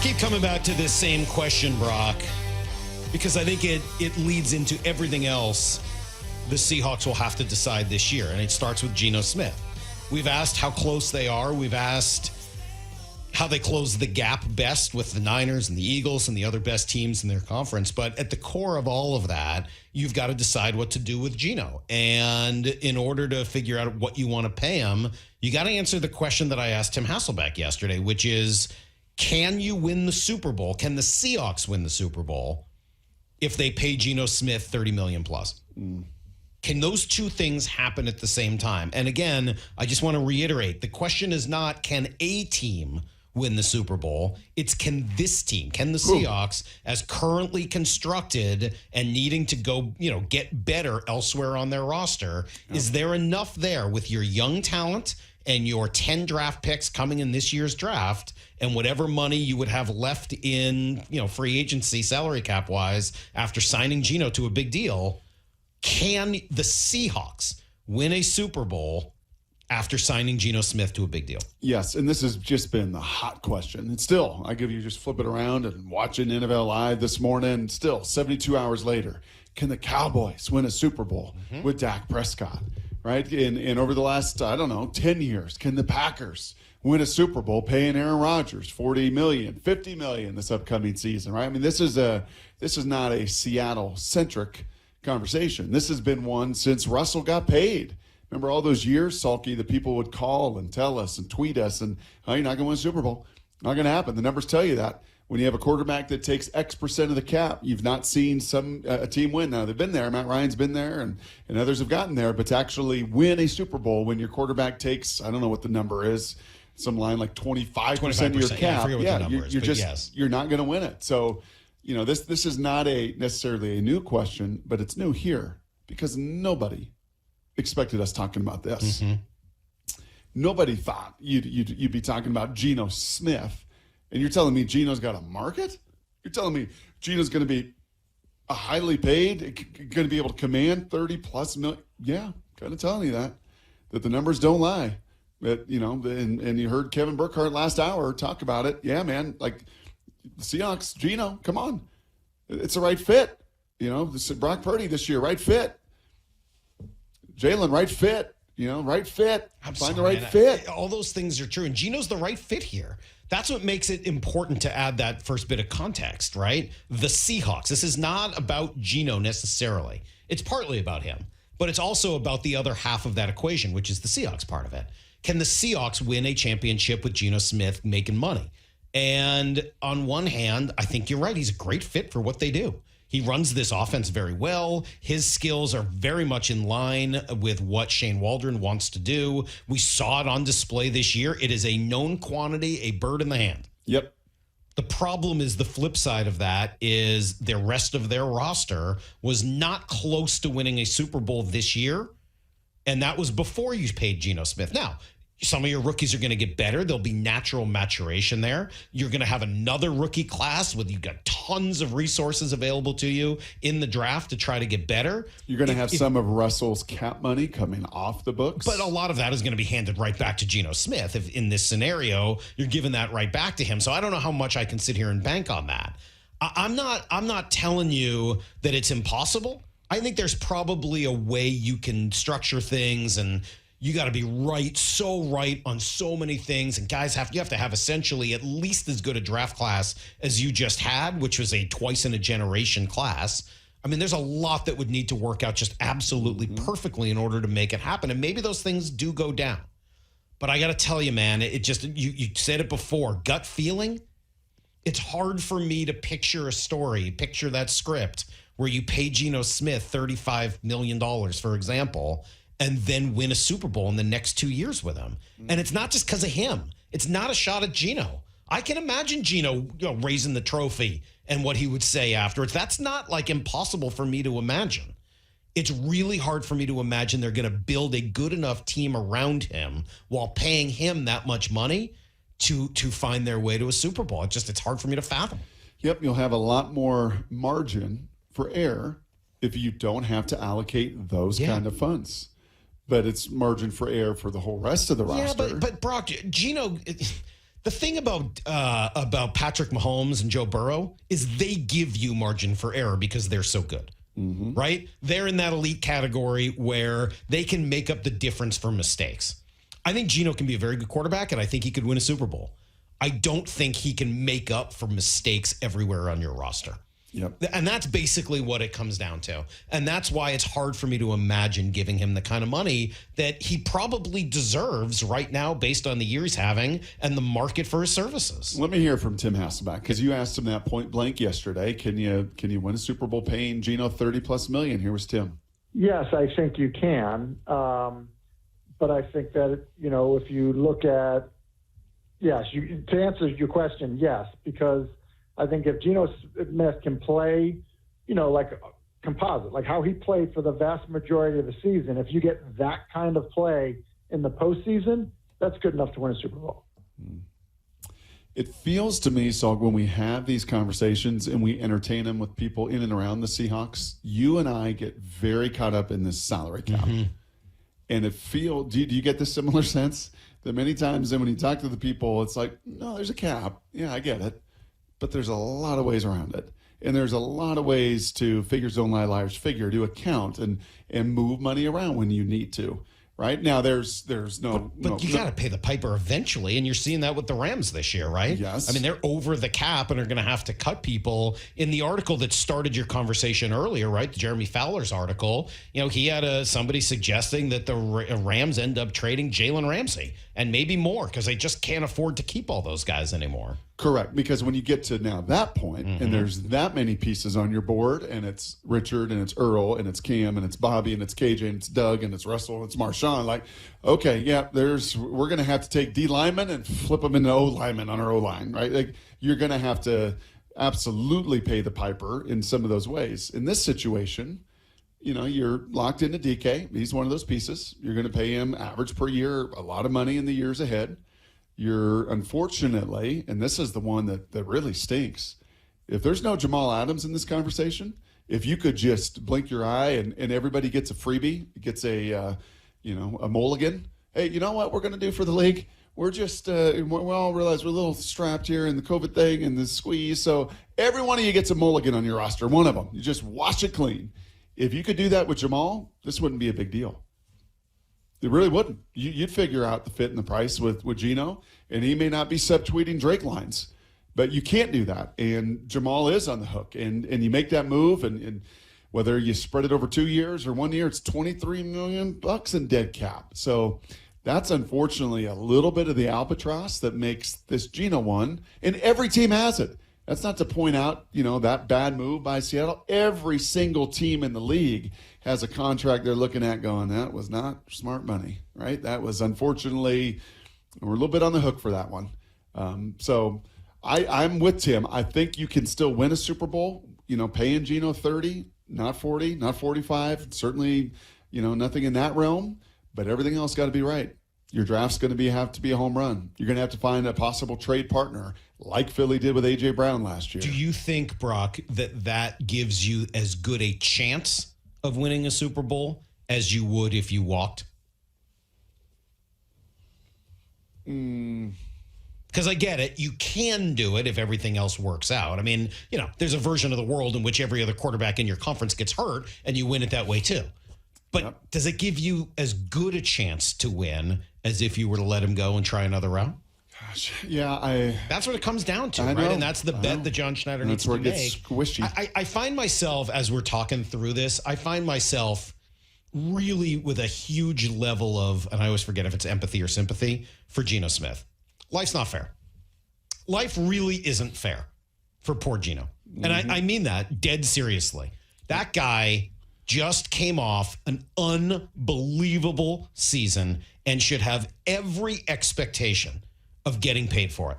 Keep coming back to this same question, Brock, because I think it leads into everything else the Seahawks will have to decide this year, and it starts with Geno Smith. We've asked how close they are. We've asked how they close the gap best with the Niners and the Eagles and the other best teams in their conference. But at the core of all of that, you've got to decide what to do with Geno. And in order to figure out what you want to pay him, you got to answer the question that I asked Tim Hasselbeck yesterday, which is, can you win the Super Bowl? Can the Seahawks win the Super Bowl if they pay Geno Smith $30 million plus? Can those two things happen at the same time? And again, I just want to reiterate, the question is not, can a team win the Super Bowl? It's, can this team, can the Seahawks, as currently constructed and needing to go, get better elsewhere on their roster, is there enough there with your young talent and your 10 draft picks coming in this year's draft and whatever money you would have left in, free agency salary cap wise after signing Geno to a big deal? Can the Seahawks win a Super Bowl after signing Geno Smith to a big deal? Yes, and this has just been the hot question. And still, I give you, just flip it around and watching NFL Live this morning, still 72 hours later, can the Cowboys win a Super Bowl with Dak Prescott, right? And over the last, 10 years, can the Packers win a Super Bowl paying Aaron Rodgers $40 million, $50 million this upcoming season, right? I mean, this is not a Seattle-centric conversation. This has been one since Russell got paid. Remember all those years, Salky, that people would call and tell us and tweet us and, oh, you're not going to win a Super Bowl. Not going to happen. The numbers tell you that. When you have a quarterback that takes X percent of the cap, you've not seen a team win. Now, they've been there. Matt Ryan's been there, and others have gotten there. But to actually win a Super Bowl when your quarterback takes, I don't know what the number is, some line like 25% of your cap. Yeah, I forget what the number is, you're not going to win it. So, this is not necessarily a new question, but it's new here because nobody expected us talking about this. Nobody thought you'd be talking about Geno Smith, and you're telling me Geno's got a market? You're telling me Geno's going to be a highly paid, going to be able to command 30+ million? Yeah, kind of telling you that the numbers don't lie. But and you heard Kevin Burkhardt last hour talk about it. Yeah, man, like the Seahawks, Geno, come on, it's the right fit. Brock Purdy this year, right fit. Jalen, right fit. Right fit. Find the right fit. All those things are true. And Geno's the right fit here. That's what makes it important to add that first bit of context, right? The Seahawks. This is not about Geno necessarily. It's partly about him, but it's also about the other half of that equation, which is the Seahawks part of it. Can the Seahawks win a championship with Geno Smith making money? And on one hand, I think you're right. He's a great fit for what they do. He runs this offense very well. His skills are very much in line with what Shane Waldron wants to do. We saw it on display this year. It is a known quantity, a bird in the hand. Yep. The problem is the flip side of that is the rest of their roster was not close to winning a Super Bowl this year, and that was before you paid Geno Smith. Now, some of your rookies are going to get better. There'll be natural maturation there. You're going to have another rookie class with, you've got tons of resources available to you in the draft to try to get better. You're going to have some of Russell's cap money coming off the books. But a lot of that is going to be handed right back to Geno Smith. If in this scenario, you're giving that right back to him. So I don't know how much I can sit here and bank on that. I'm not telling you that it's impossible. I think there's probably a way you can structure things, and you got to be right on so many things. And guys, you have to have essentially at least as good a draft class as you just had, which was a twice in a generation class. I mean, there's a lot that would need to work out just absolutely perfectly in order to make it happen. And maybe those things do go down. But I got to tell you, man, it just, you said it before, gut feeling. It's hard for me to picture that script where you pay Geno Smith $35 million, for example, and then win a Super Bowl in the next 2 years with him. And it's not just because of him. It's not a shot at Geno. I can imagine Geno raising the trophy and what he would say afterwards. That's not like impossible for me to imagine. It's really hard for me to imagine they're going to build a good enough team around him while paying him that much money to find their way to a Super Bowl. It's hard for me to fathom. Yep, you'll have a lot more margin for error if you don't have to allocate those kind of funds. But it's margin for error for the whole rest of the roster. Yeah, but Brock, Geno, The thing about Patrick Mahomes and Joe Burrow is they give you margin for error because they're so good, right? They're in that elite category where they can make up the difference for mistakes. I think Geno can be a very good quarterback, and I think he could win a Super Bowl. I don't think he can make up for mistakes everywhere on your roster. Yep. And that's basically what it comes down to. And that's why it's hard for me to imagine giving him the kind of money that he probably deserves right now based on the year he's having and the market for his services. Let me hear from Tim Hasselback, because you asked him that point blank yesterday. Can you win a Super Bowl paying Geno $30+ million? Here was Tim. Yes, I think you can. But I think that, if you look at, to answer your question, yes, because I think if Geno Smith can play, like composite, like how he played for the vast majority of the season, if you get that kind of play in the postseason, that's good enough to win a Super Bowl. It feels to me, Salk, when we have these conversations and we entertain them with people in and around the Seahawks, you and I get very caught up in this salary cap. And do you get this similar sense that many times then when you talk to the people, it's like, no, there's a cap. Yeah, I get it. But there's a lot of ways around it. And there's a lot of ways to figures don't lie, liars figure, to account and move money around when you need to. Right now, there's no. But you got to pay the piper eventually, and you're seeing that with the Rams this year, right? Yes. I mean, they're over the cap and are going to have to cut people. In the article that started your conversation earlier, right, Jeremy Fowler's article, he had somebody suggesting that the Rams end up trading Jalen Ramsey and maybe more because they just can't afford to keep all those guys anymore. Correct, because when you get to now that point, and there's that many pieces on your board, and it's Richard, and it's Earl, and it's Cam, and it's Bobby, and it's KJ, and it's Doug, and it's Russell, and it's Marshawn, like, okay, yeah, we're going to have to take D linemen and flip them into O linemen on our O line, right? Like, you're going to have to absolutely pay the piper in some of those ways. In this situation, you're locked into DK. He's one of those pieces. You're going to pay him average per year, a lot of money in the years ahead. You're unfortunately, and this is the one that really stinks, if there's no Jamal Adams in this conversation, if you could just blink your eye and everybody gets a freebie, gets a mulligan. Hey, you know what we're going to do for the league? We're just, we all realize we're a little strapped here in the COVID thing and the squeeze. So every one of you gets a mulligan on your roster, one of them. You just wash it clean. If you could do that with Jamal, this wouldn't be a big deal. It really wouldn't. You'd figure out the fit and the price with Geno, and he may not be subtweeting Drake lines, but you can't do that. And Jamal is on the hook, and you make that move, and whether you spread it over 2 years or 1 year, it's $23 million in dead cap. So that's unfortunately a little bit of the albatross that makes this Geno one, and every team has it. That's not to point out, that bad move by Seattle. Every single team in the league has a contract they're looking at going, that was not smart money, right? That was, unfortunately, we're a little bit on the hook for that one. So I'm with Tim. I think you can still win a Super Bowl, paying Geno 30, not 40, not 45. Certainly, nothing in that realm, but everything else got to be right. Your draft's going to have to be a home run. You're going to have to find a possible trade partner like Philly did with A.J. Brown last year. Do you think, Brock, that gives you as good a chance of winning a Super Bowl as you would if you walked? Because I get it. You can do it if everything else works out. I mean, there's a version of the world in which every other quarterback in your conference gets hurt and you win it that way too. But does it give you as good a chance to win as if you were to let him go and try another round? Gosh, yeah, that's what it comes down to, right? Know. And that's the bet that John Schneider needs to make. That's where it gets squishy. I find myself, as we're talking through this, really with a huge level of, and I always forget if it's empathy or sympathy, for Geno Smith. Life's not fair. Life really isn't fair for poor Geno. And I mean that dead seriously. That guy just came off an unbelievable season and should have every expectation of getting paid for it.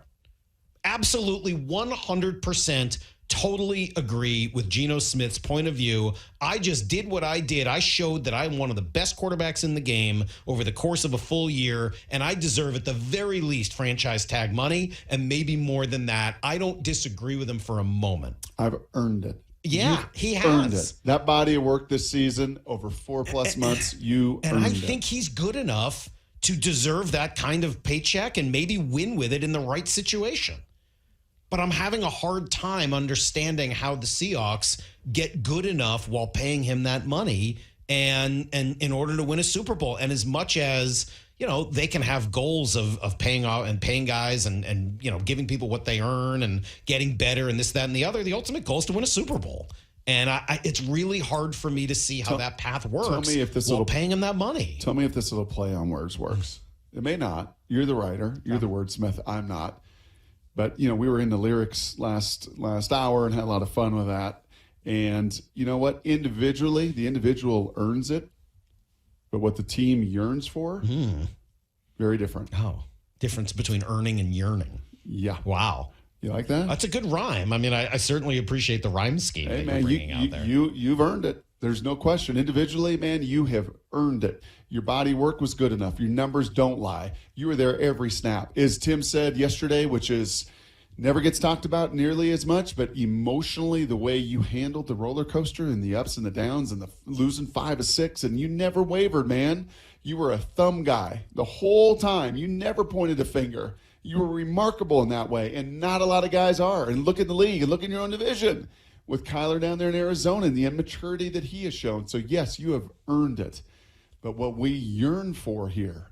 Absolutely 100% totally agree with Geno Smith's point of view. I just did what I did. I showed that I'm one of the best quarterbacks in the game over the course of a full year, and I deserve at the very least franchise tag money, and maybe more than that. I don't disagree with him for a moment. I've earned it. Yeah, he has. Earned it. That body of work this season over 4+ months, you earned it. And I think he's good enough to deserve that kind of paycheck and maybe win with it in the right situation. But I'm having a hard time understanding how the Seahawks get good enough while paying him that money and in order to win a Super Bowl. And as much as, they can have goals of paying out and paying guys and giving people what they earn and getting better and this, that, and the other, the ultimate goal is to win a Super Bowl. And it's really hard for me to see how that path works. Tell me if this while paying him that money. Tell me if this little play on words works. It may not. You're the writer. You're the wordsmith. I'm not. But, we were in the lyrics last hour and had a lot of fun with that. And you know what? Individually, the individual earns it. But what the team yearns for, very different. Oh, difference between earning and yearning. Yeah. Wow. You like that? That's a good rhyme. I mean, I certainly appreciate the rhyme scheme Hey, that man, you're bringing out there. You've earned it. There's no question. Individually, man, you have earned it. Your body work was good enough. Your numbers don't lie. You were there every snap. As Tim said yesterday, which is never gets talked about nearly as much, but emotionally, the way you handled the roller coaster and the ups and the downs and the losing 5 of 6, and you never wavered, man. You were a thumb guy the whole time. You never pointed a finger. You were remarkable in that way, and not a lot of guys are. And look at the league and look in your own division with Kyler down there in Arizona and the immaturity that he has shown. So, yes, you have earned it. But what we yearn for here,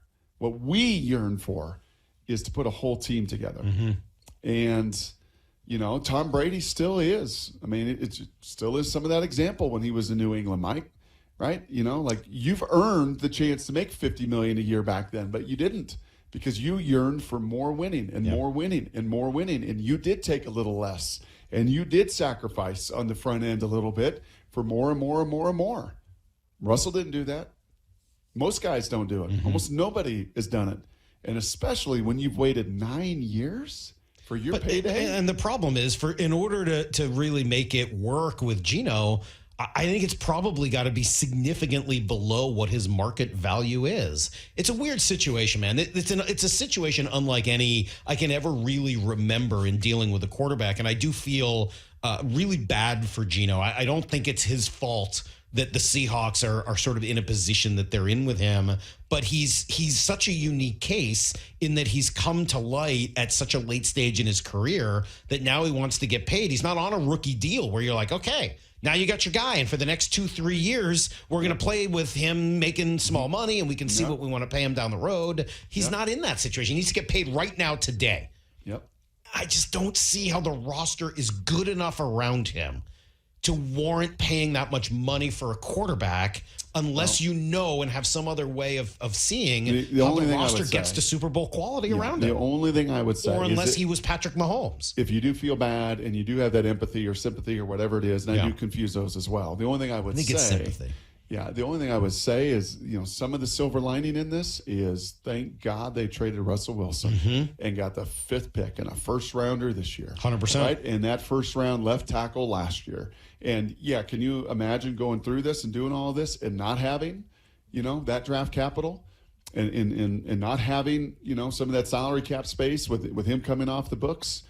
is to put a whole team together. Mm-hmm. And, Tom Brady still is. I mean, it still is some of that example when he was in New England, Mike, right? You've earned the chance to make $50 million a year back then, but you didn't because you yearned for more winning and more winning and more winning. And you did take a little less and you did sacrifice on the front end a little bit for more and more and more and more. Russell didn't do that. Most guys don't do it. Mm-hmm. Almost nobody has done it. And especially when you've waited 9 years for your payday. And the problem is, in order to really make it work with Geno, I think it's probably got to be significantly below what his market value is. It's a weird situation, man. It's a situation unlike any I can ever really remember in dealing with a quarterback. And I do feel really bad for Geno. I don't think it's his fault that the Seahawks are sort of in a position that they're in with him. But he's such a unique case in that he's come to light at such a late stage in his career that now he wants to get paid. He's not on a rookie deal where you're like, okay, now you got your guy. And for the next 2-3 years, we're going to play with him making small money and we can see what we want to pay him down the road. He's not in that situation. He needs to get paid right now today. Yep. I just don't see how the roster is good enough around him to warrant paying that much money for a quarterback unless and have some other way of seeing how the roster gets to Super Bowl quality around him. The only thing I would say or unless he was Patrick Mahomes. If you do feel bad and you do have that empathy or sympathy or whatever it is, and I do confuse those as well. The only thing I would say, it's sympathy. Yeah, the only thing I would say is, some of the silver lining in this is thank God they traded Russell Wilson and got the 5th pick and a first rounder this year. 100%. Right? And that first round left tackle last year. And yeah, can you imagine going through this and doing all of this and not having, that draft capital and not having, some of that salary cap space with him coming off the books?